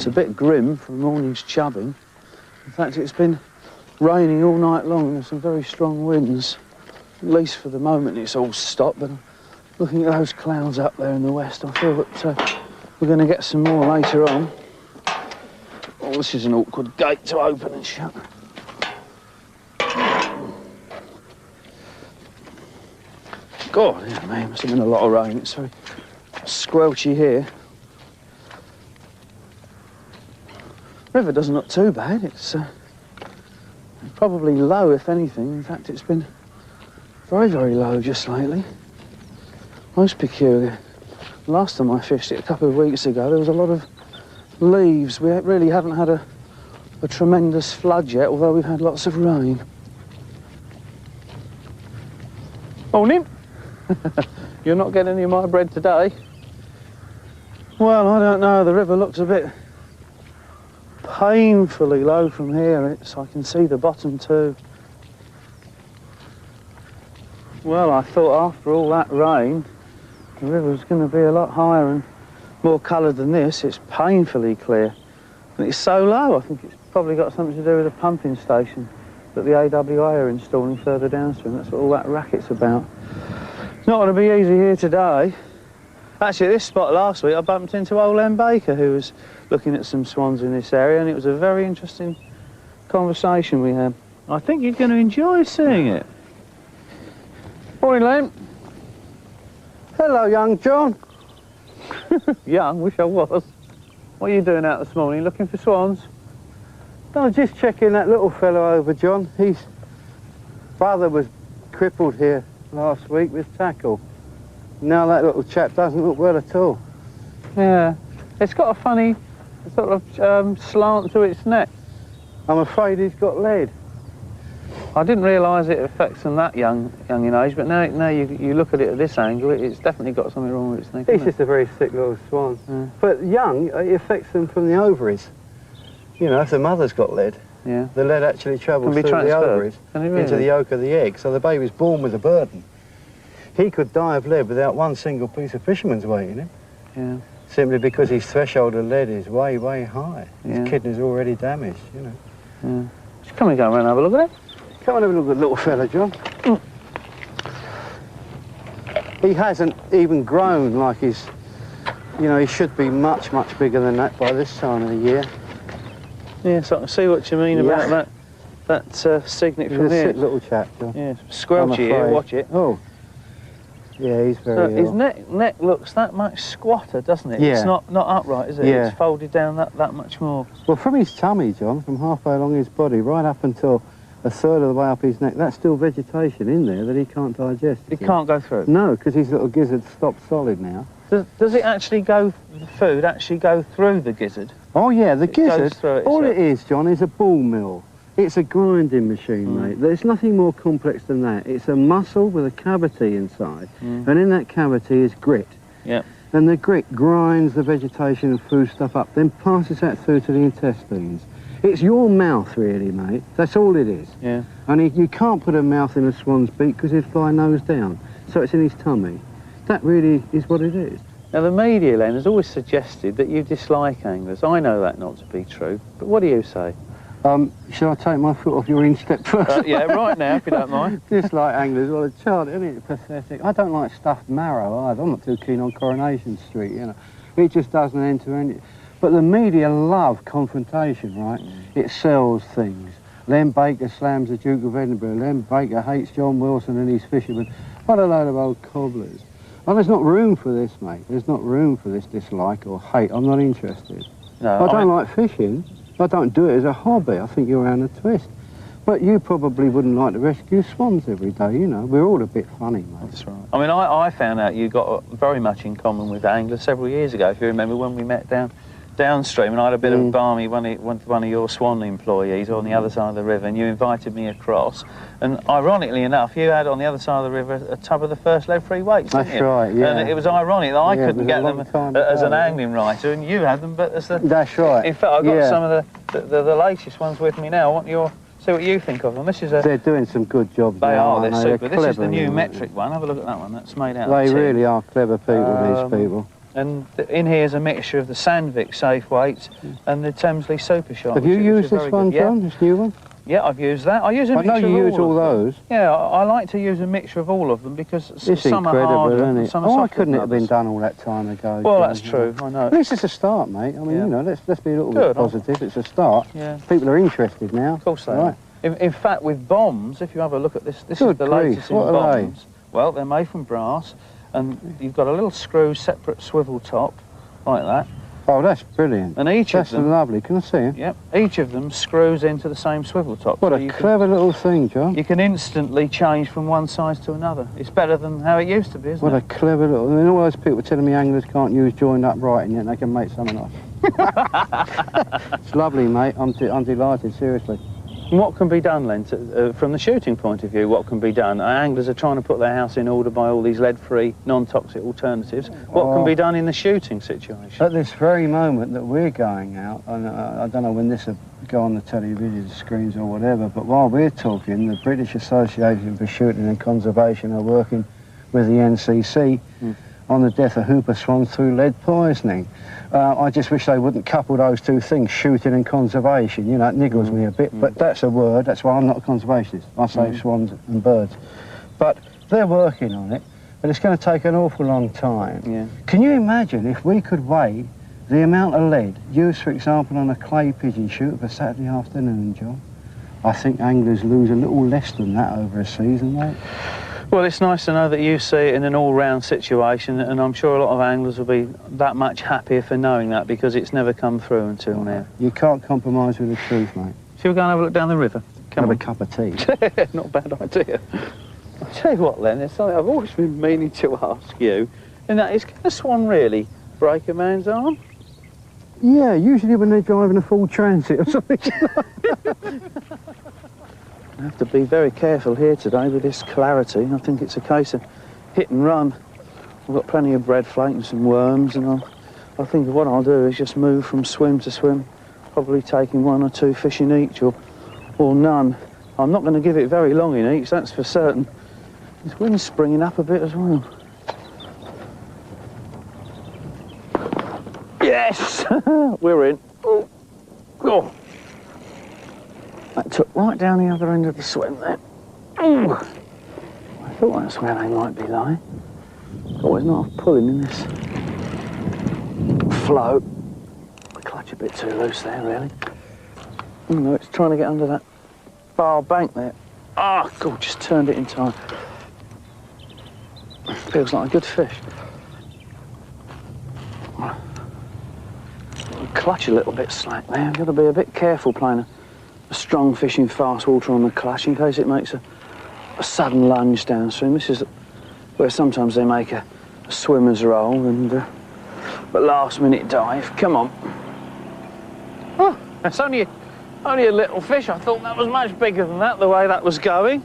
It's a bit grim for the morning's chubbing. In fact, it's been raining all night long and there's some very strong winds. At least for the moment it's all stopped, but looking at those clouds up there in the west, I feel that we're going to get some more later on. Oh, this is an awkward gate to open and shut. God, yeah, man, must have been a lot of rain. It's very squelchy here. River doesn't look too bad. It's probably low, if anything. In fact, it's been very, very low just lately. Most peculiar. Last time I fished it a couple of weeks ago, there was a lot of leaves. We really haven't had a tremendous flood yet, although we've had lots of rain. Morning. You're not getting any of my bread today? Well, I don't know. The river looks a bit painfully low from here. I can see the bottom too. Well, I thought after all that rain, the river was going to be a lot higher and more coloured than this. It's painfully clear. And it's so low, I think it's probably got something to do with the pumping station that the AWA are installing further downstream. That's what all that racket's about. It's not going to be easy here today. Actually, at this spot last week, I bumped into old Len Baker, who was looking at some swans in this area, and it was a very interesting conversation we had. I think you're going to enjoy seeing it. Morning, Len. Hello, young John. Young? Wish I was. What are you doing out this morning? Looking for swans? I was just checking that little fellow over, John. His brother was crippled here last week with tackle. Now that little chap doesn't look well at all. Yeah. It's got a funny sort of slant to its neck. I'm afraid he's got lead. I didn't realise it affects them that young in age, but now you look at it at this angle, it's definitely got something wrong with its neck. He's just a very sick little swan. Yeah. But young, it affects them from the ovaries. You know, if the mother's got lead, yeah, the lead actually travels through the ovaries into the yolk of the egg, so the baby's born with a burden. He could die of lead without one single piece of fisherman's weight in him. Yeah. Simply because his threshold of lead is way, way high. His kidney's already damaged, you know. Yeah. Just come and go around and have a look at it. Come and have a look at the little fella, John. He hasn't even grown like he's, you know, he should be much, much bigger than that by this time of the year. Yeah, so I can see what you mean about that cygnet from here. He's a sick little chap, John. Yeah, squelchy here, watch it. Oh. Yeah, he's very ill. His neck looks that much squatter, doesn't it? Yeah. It's not upright, is it? Yeah. It's folded down that much more. Well, from his tummy, John, from halfway along his body, right up until a third of the way up his neck, that's still vegetation in there that he can't digest. He can't go through? No, because his little gizzard's stopped solid now. Does it actually go, the food actually go through the gizzard? Oh, yeah, the gizzard, all it is, John, is a ball mill. It's a grinding machine, mate. There's nothing more complex than that. It's a muscle with a cavity inside, and in that cavity is grit. Yeah. And the grit grinds the vegetation and food stuff up, then passes that through to the intestines. It's your mouth, really, mate. That's all it is. Yeah. And you can't put a mouth in a swan's beak because he'd fly nose down. So it's in his tummy. That really is what it is. Now, the media, Len, has always suggested that you dislike anglers. I know that not to be true, but what do you say? Shall I take my foot off your instep first? Yeah, right now, if you don't mind. Dislike anglers, well, a child, isn't it? Pathetic. I don't like stuffed marrow either. I'm not too keen on Coronation Street, you know. It just doesn't enter any. But the media love confrontation, right? It sells things. Len Baker slams the Duke of Edinburgh. Len Baker hates John Wilson and his fishermen. What a load of old cobblers. Well, there's not room for this, mate. There's not room for this dislike or hate. I'm not interested. No, I don't like fishing. I don't do it as a hobby. I think you're around a twist. But you probably wouldn't like to rescue swans every day, you know. We're all a bit funny, mate. That's right. I mean, I found out you got very much in common with anglers several years ago, if you remember, when we met downstream, and I had a bit of balmy one of your swan employees on the other side of the river, and you invited me across. And ironically enough, you had on the other side of the river a tub of the first lead-free weights, didn't you? That's right, yeah. And it was ironic that I couldn't get them as an angling writer, and you had them, but as the... That's right. In fact, I've got some of the latest ones with me now. I want your... See what you think of them. This is a... They're doing some good jobs. They now, are, they're super. They're this is the new clever, metric one. Have a look at that one. That's made out of They tin. really are clever people, these people. And in here is a mixture of the Sandvik safe weights and the Thamesley Super Shot. Have you used this one, John, this new one? Yeah, I've used that. I use a I know mixture you of use all those. Yeah, I like to use a mixture of all of them because It's some are incredible, harder isn't and it? some are Why softer couldn't than it have been others. done all that time ago? Well, John? that's true, I know. At least it's a start, mate. I mean, Yeah. you know, let's be a little Good, bit positive. It's a start. Yeah. People are interested now. Of course they Right. are. In fact, with bombs, if you have a look at this, this Good is the grief, latest in what are they? bombs. Well, they're made from brass, and you've got a little screw, separate swivel top, like that. Oh, that's brilliant. And each That's of them, lovely. Can I see it? yep, each of them screws into the same swivel top. What so a you clever little thing, John. you can instantly change from one size to another. It's better than how it used to be, isn't What it? a clever little... I mean, all those people telling me anglers can't use joined up writing yet, they can make something else. It's lovely, mate. I'm delighted, seriously. And what can be done, Len, from the shooting point of view, what can be done? Anglers are trying to put their house in order by all these lead-free, non-toxic alternatives. What can be done in the shooting situation? At this very moment that we're going out, and I don't know when this will go on the television screens or whatever, but while we're talking, the British Association for Shooting and Conservation are working with the NCC on the death of hooper swans through lead poisoning. I just wish they wouldn't couple those two things, shooting and conservation. You know, it niggles me a bit, but that's a word. That's why I'm not a conservationist. I save swans and birds. But they're working on it, but it's going to take an awful long time. Yeah. Can you imagine if we could weigh the amount of lead used, for example, on a clay pigeon shoot for Saturday afternoon, John? I think anglers lose a little less than that over a season, mate. Well, it's nice to know that you see it in an all-round situation, and I'm sure a lot of anglers will be that much happier for knowing that because it's never come through until now. You can't compromise with the truth, mate. Shall we go and have a look down the river? Come Have on. a cup of tea. Not a bad idea. I'll tell you what, Len, there's something I've always been meaning to ask you, and that is, can a swan really break a man's arm? Yeah, usually when they're driving a full transit or something. I have to be very careful here today with this clarity. I think it's a case of hit and run. I've got plenty of bread flake and some worms, and I think what I'll do is just move from swim to swim, probably taking 1 or 2 fish in each or none. I'm not going to give it very long in each, that's for certain. This wind's springing up a bit as well. Yes! We're in. Oh. Oh. That took right down the other end of the swim there. Ooh. I thought that's where they might be lying. Always not pulling in this float. The clutch a bit too loose there, really. Oh no, it's trying to get under that bar bank there. Ah, oh, God, just turned it in time. Feels like a good fish. Clutch a little bit slack there. I've got to be a bit careful playing a strong fish in fast water on the clutch in case it makes a sudden lunge downstream. This is where sometimes they make a swimmer's roll and but last minute dive. Come on. Oh, that's only a little fish. I thought that was much bigger than that, the way that was going.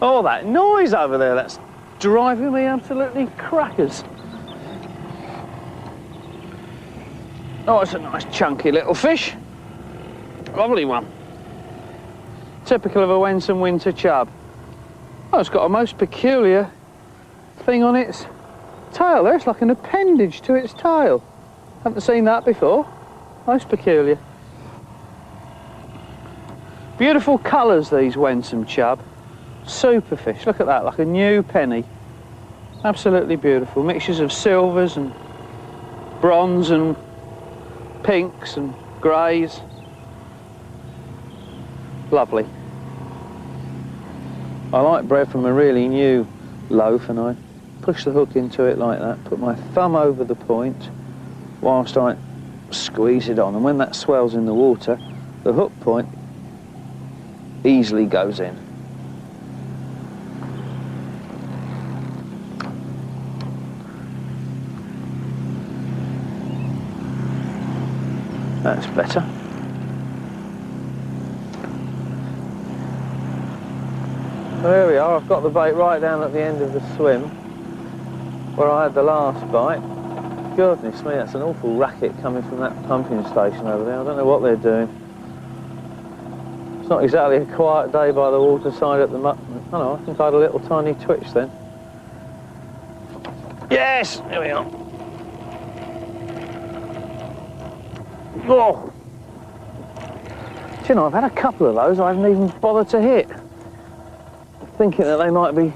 Oh, that noise over there, that's driving me absolutely crackers. Oh, it's a nice chunky little fish. Lovely one. Typical of a Wensum winter chub. Oh, it's got a most peculiar thing on its tail there. It's like an appendage to its tail. Haven't seen that before. Most peculiar. Beautiful colours, these Wensum chub. Super fish. Look at that, like a new penny. Absolutely beautiful. Mixtures of silvers and bronze and pinks and greys. Lovely. I like bread from a really new loaf, and I push the hook into it like that, put my thumb over the point whilst I squeeze it on, and when that swells in the water, the hook point easily goes in. That's better. There we are, I've got the bait right down at the end of the swim where I had the last bite. Goodness me, that's an awful racket coming from that pumping station over there. I don't know what they're doing. It's not exactly a quiet day by the waterside at the moment. I don't know, I think I had a little tiny twitch then. Yes, here we are. Oh! Do you know, I've had a couple of those I haven't even bothered to hit. Thinking that they might be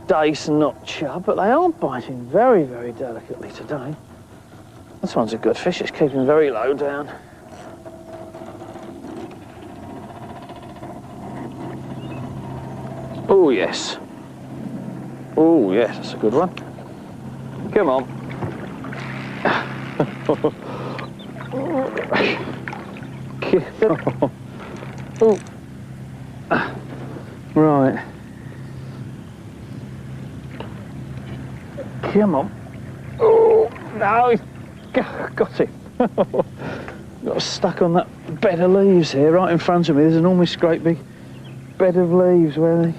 dace and not chub, but they are biting very, very delicately today. This one's a good fish, it's keeping very low down. Oh yes. Oh yes, that's a good one. Come on. Oh. Right. Come on. Oh, no, he's got it. Got stuck on that bed of leaves here, right in front of me. There's an almost great big bed of leaves where the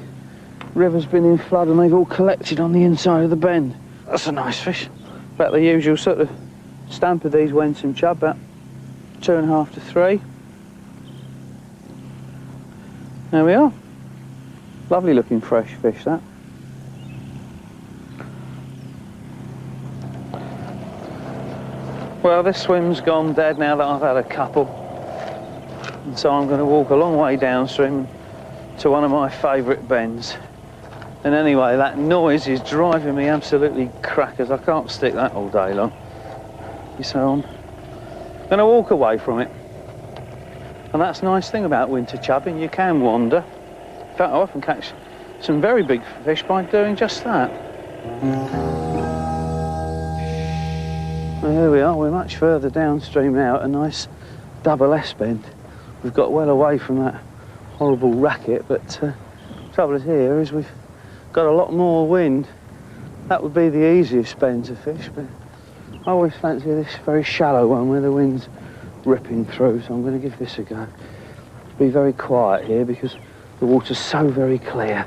river's been in flood and they've all collected on the inside of the bend. That's a nice fish. About the usual sort of stamp of these Wensum chub, about 2.5 to 3. There we are. Lovely looking fresh fish, that. Well, this swim's gone dead now that I've had a couple. And so I'm going to walk a long way downstream to one of my favourite bends. And anyway, that noise is driving me absolutely crackers. I can't stick that all day long. So I'm going to walk away from it. And that's a nice thing about winter chubbing, you can wander. In fact, I often catch some very big fish by doing just that. Well, here we are, we're much further downstream now at a nice double S bend. We've got well away from that horrible racket, but the trouble is here is we've got a lot more wind. That would be the easiest bend to fish, but I always fancy this very shallow one where the wind's ripping through, so I'm going to give this a go. Be very quiet here because the water's so very clear.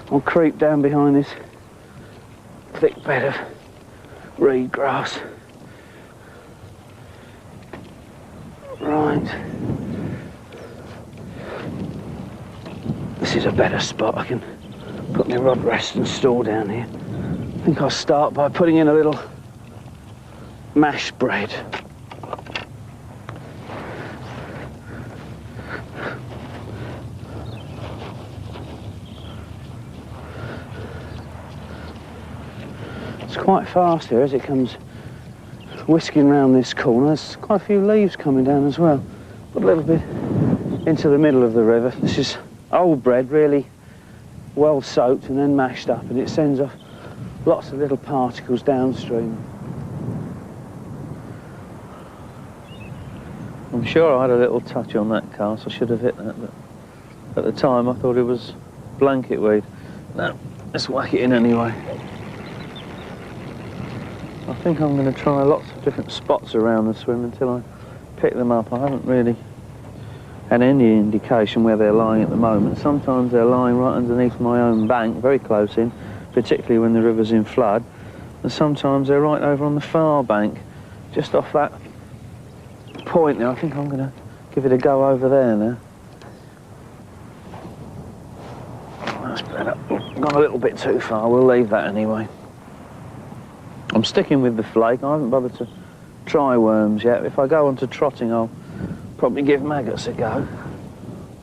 I'll creep down behind this thick bed of reed grass. Right. This is a better spot. I can put my rod rest and store down here. I think I'll start by putting in a little mash bread. It's quite fast here as it comes whisking round this corner. There's quite a few leaves coming down as well. Got a little bit into the middle of the river. This is old bread, really well soaked and then mashed up, and it sends off lots of little particles downstream. I'm sure I had a little touch on that cast. I should have hit that, but at the time I thought it was blanket weed. No, let's whack it in anyway. I think I'm going to try lots of different spots around the swim until I pick them up. I haven't really had any indication where they're lying at the moment. Sometimes they're lying right underneath my own bank, very close in, particularly when the river's in flood. And sometimes they're right over on the far bank, just off that point there. I think I'm going to give it a go over there now. That's better. Gone a little bit too far. We'll leave that anyway. I'm sticking with the flake. I haven't bothered to try worms yet. If I go on to trotting, I'll probably give maggots a go.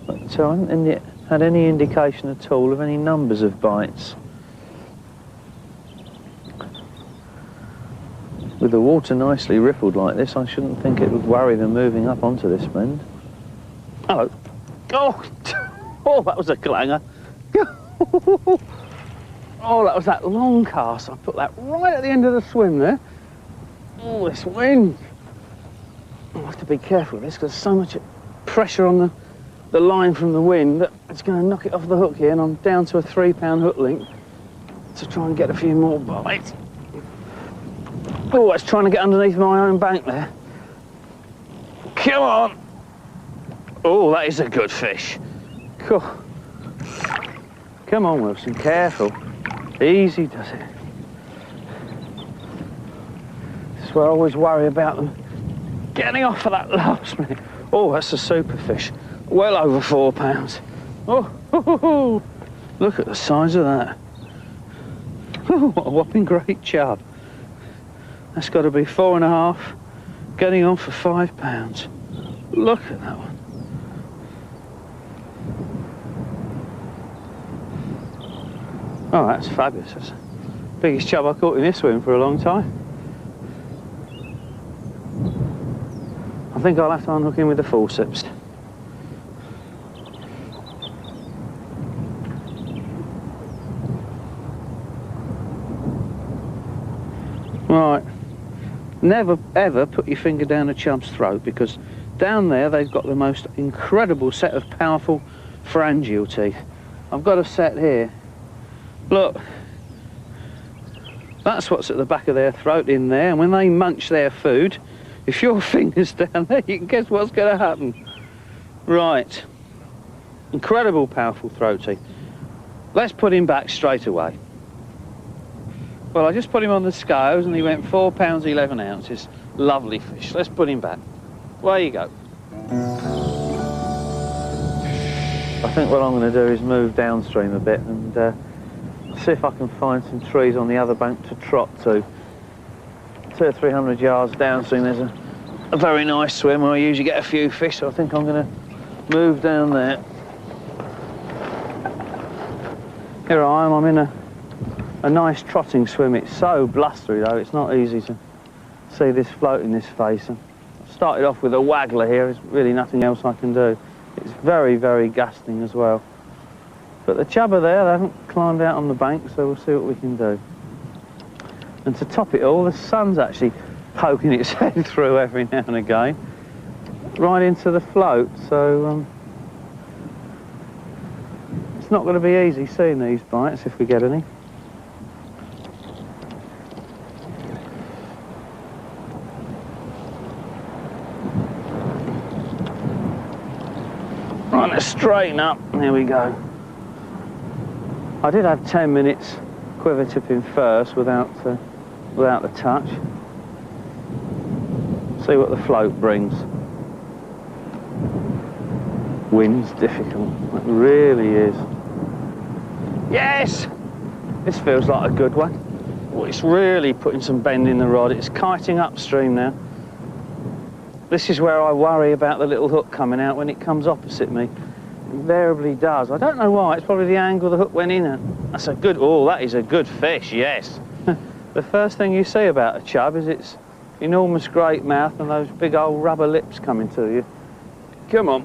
But I haven't had any indication at all of any numbers of bites. With the water nicely rippled like this, I shouldn't think it would worry them moving up onto this bend. Hello. Oh, oh, that was a clanger. Oh, that was that long cast. I put that right at the end of the swim there. Oh, this wind. I'll have to be careful with this because there's so much pressure on the line from the wind that it's going to knock it off the hook here, and I'm down to a 3-pound hook link to try and get a few more bites. Oh, it's trying to get underneath my own bank there. Come on. Oh, that is a good fish. Cool. Come on, Wilson, careful. Easy does it. This is where I always worry about them getting off for that last minute. Oh, that's a super fish. Well over 4 pounds. Oh, look at the size of that. What a whopping great chub. That's got to be 4.5, getting on for £5. Look at that one. Oh, that's fabulous. That's the biggest chub I caught in this swim for a long time. I think I'll have to unhook him with the forceps. Right, never ever put your finger down a chub's throat, because down there they've got the most incredible set of powerful pharyngeal teeth. I've got a set here. Look, that's what's at the back of their throat in there, and when they munch their food, if your finger's down there, you can guess what's going to happen. Right, incredible powerful throat teeth. Let's put him back straight away. Well, I just put him on the scales and he went 4 pounds 11 ounces. Lovely fish. Let's put him back. Away you go. I think what I'm going to do is move downstream a bit and see if I can find some trees on the other bank to trot to. 200 or 300 yards downstream there's a very nice swim where I usually get a few fish, so I think I'm going to move down there. Here I am, I'm in a nice trotting swim. It's so blustery though, it's not easy to see this float in this face. I've started off with a waggler here, there's really nothing else I can do. It's very, very gusting as well. But the chub are there, they haven't climbed out on the bank, so we'll see what we can do. And to top it all, the sun's actually poking its head through every now and again, right into the float, so it's not going to be easy seeing these bites if we get any. Right, let's straighten up. There we go. I did have 10 minutes quiver tipping first without the touch. See what the float brings. Wind's difficult. It really is. Yes! This feels like a good one. Oh, it's really putting some bend in the rod. It's kiting upstream now. This is where I worry about the little hook coming out when it comes opposite me. It invariably does. I don't know why. It's probably the angle the hook went in at. That's a good... Oh, that is a good fish, yes. The first thing you see about a chub is its enormous great mouth and those big old rubber lips coming to you. Come on.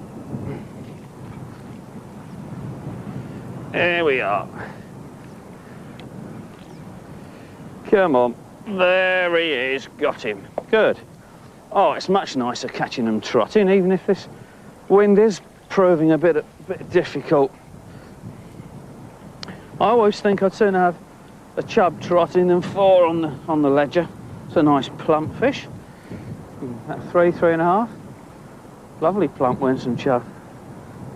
There we are. Come on. There he is. Got him. Good. Oh, it's much nicer catching them trotting, even if this wind is proving a bit difficult. I always think I'd sooner have a chub trotting than 4 on the ledger. It's a nice plump fish. About 3.5. Lovely plump Winsome chub.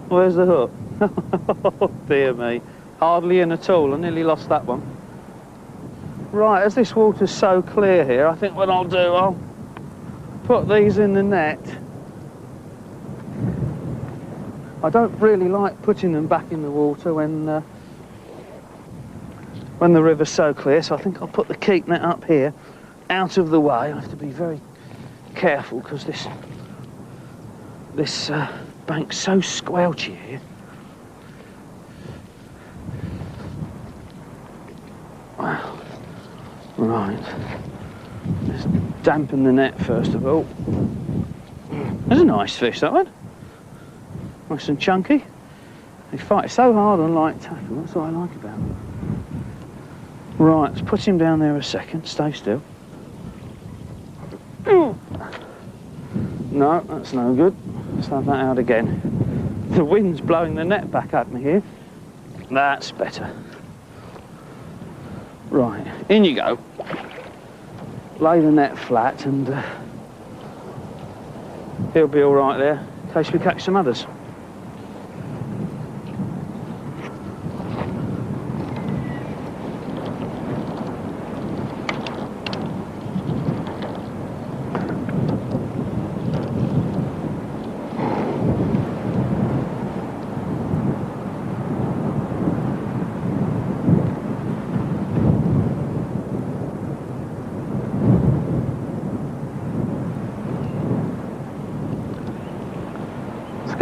Where's the hook? Oh dear me. Hardly in at all. I nearly lost that one. Right, as this water's so clear here, I think what I'll do, I'll put these in the net. I don't really like putting them back in the water when the river's so clear, so I think I'll put the keep net up here, out of the way. I have to be very careful because this bank's so squelchy here. Wow. Right. Let's dampen the net first of all. There's a nice fish, that one. Nice and chunky. They fight so hard on light tackle, that's what I like about them. Right, let's put him down there a second, stay still. No, that's no good. Let's have that out again. The wind's blowing the net back at me here. That's better. Right, in you go. Lay the net flat and he'll be all right there in case we catch some others.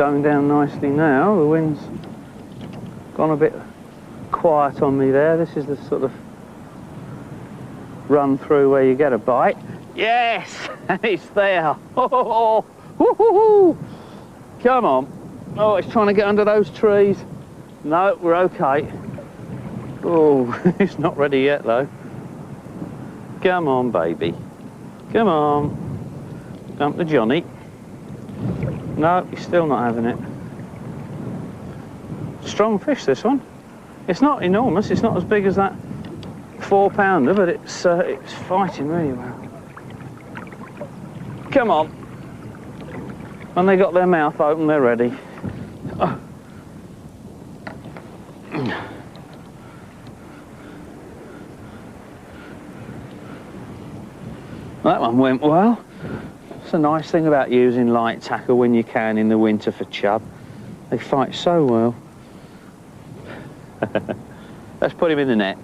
going down nicely now. The wind's gone a bit quiet on me there. This is the sort of run through where you get a bite. Yes, and it's there. Oh, woo-hoo-hoo. Come on. Oh, it's trying to get under those trees. No, we're okay. Oh, it's not ready yet though. Come on, baby. Come on. Dump the Johnny. No, he's still not having it. Strong fish, this one. It's not enormous. It's not as big as that 4-pounder, but it's fighting really well. Come on. When they got their mouth open, they're ready. Oh. That one went well. It's a nice thing about using light tackle when you can in the winter for chub. They fight so well. Let's put him in the net.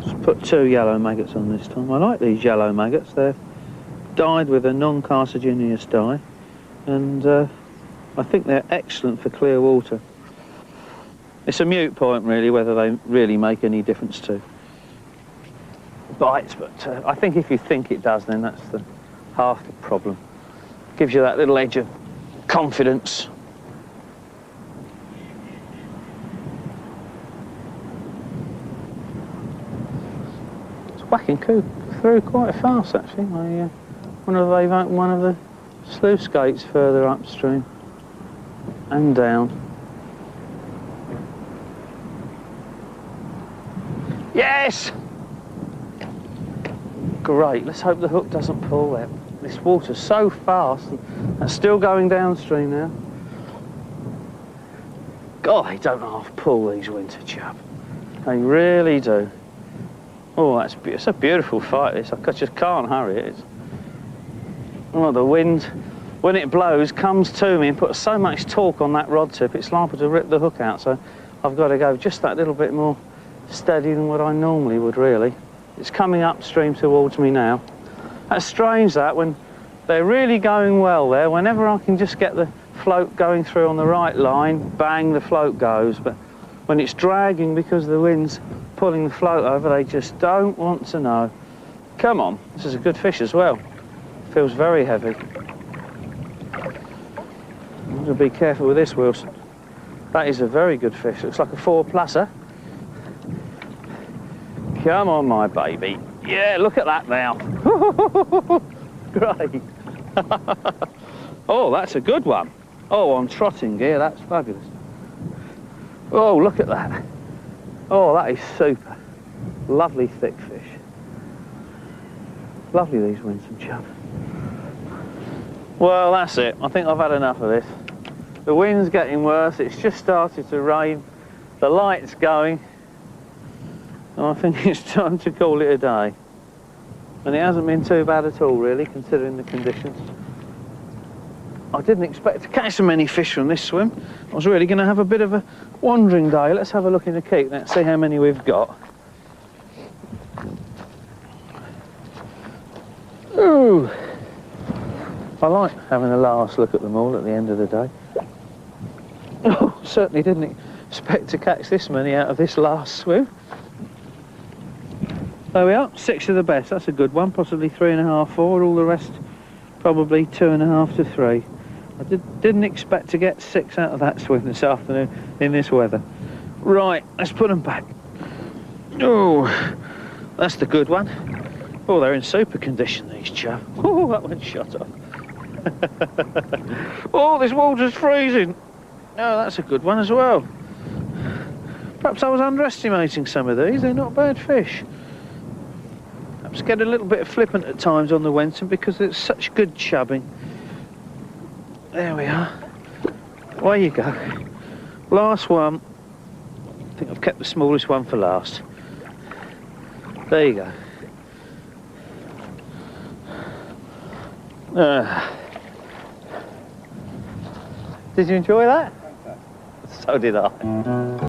Just put 2 yellow maggots on this time. I like these yellow maggots. They're dyed with a non-carcinogenous dye, and I think they're excellent for clear water. It's a moot point really whether they really make any difference to bites, but I think if you think it does, then that's half the problem. Gives you that little edge of confidence. It's whacking through quite fast actually. They've opened one of the sluice gates further upstream and down. Yes! Great, let's hope the hook doesn't pull there. This water's so fast, and that's still going downstream now. God, they don't half pull these winter chub. They really do. Oh, it's a beautiful fight, this. I just can't hurry it. Oh, the wind, when it blows, comes to me and puts so much torque on that rod tip, it's liable to rip the hook out, so I've got to go just that little bit more steady than what I normally would, really. It's coming upstream towards me now. That's strange, that, when they're really going well there, whenever I can just get the float going through on the right line, bang, the float goes. But when it's dragging because the wind's pulling the float over, they just don't want to know. Come on, this is a good fish as well. Feels very heavy. I'm going to be careful with this, Wilson. That is a very good fish. Looks like a 4-plusser. Come on, my baby. Yeah, look at that now. Great. Oh, that's a good one. Oh, on trotting gear, that's fabulous. Oh, look at that. Oh, that is super. Lovely thick fish. Lovely, these winsome chub. Well, that's it. I think I've had enough of this. The wind's getting worse. It's just started to rain. The light's going. And I think it's time to call it a day. And it hasn't been too bad at all, really, considering the conditions. I didn't expect to catch so many fish from this swim. I was really going to have a bit of a wandering day. Let's have a look in the keep. Let's see how many we've got. Ooh! I like having a last look at them all at the end of the day. Oh, certainly didn't expect to catch this many out of this last swim. There we are, 6 of the best. That's a good one. Possibly 3.5, 4. All the rest probably 2.5 to 3. I didn't expect to get 6 out of that swim this afternoon in this weather. Right, let's put them back. Oh, that's the good one. Oh, they're in super condition, these chub. Oh, that one shot off. Oh, this water's freezing. Oh, that's a good one as well. Perhaps I was underestimating some of these. They're not bad fish. Perhaps get a little bit flippant at times on the Wenton because it's such good chubbing. There we are. Away you go. Last one. I think I've kept the smallest one for last. There you go. Did you enjoy that? So did I.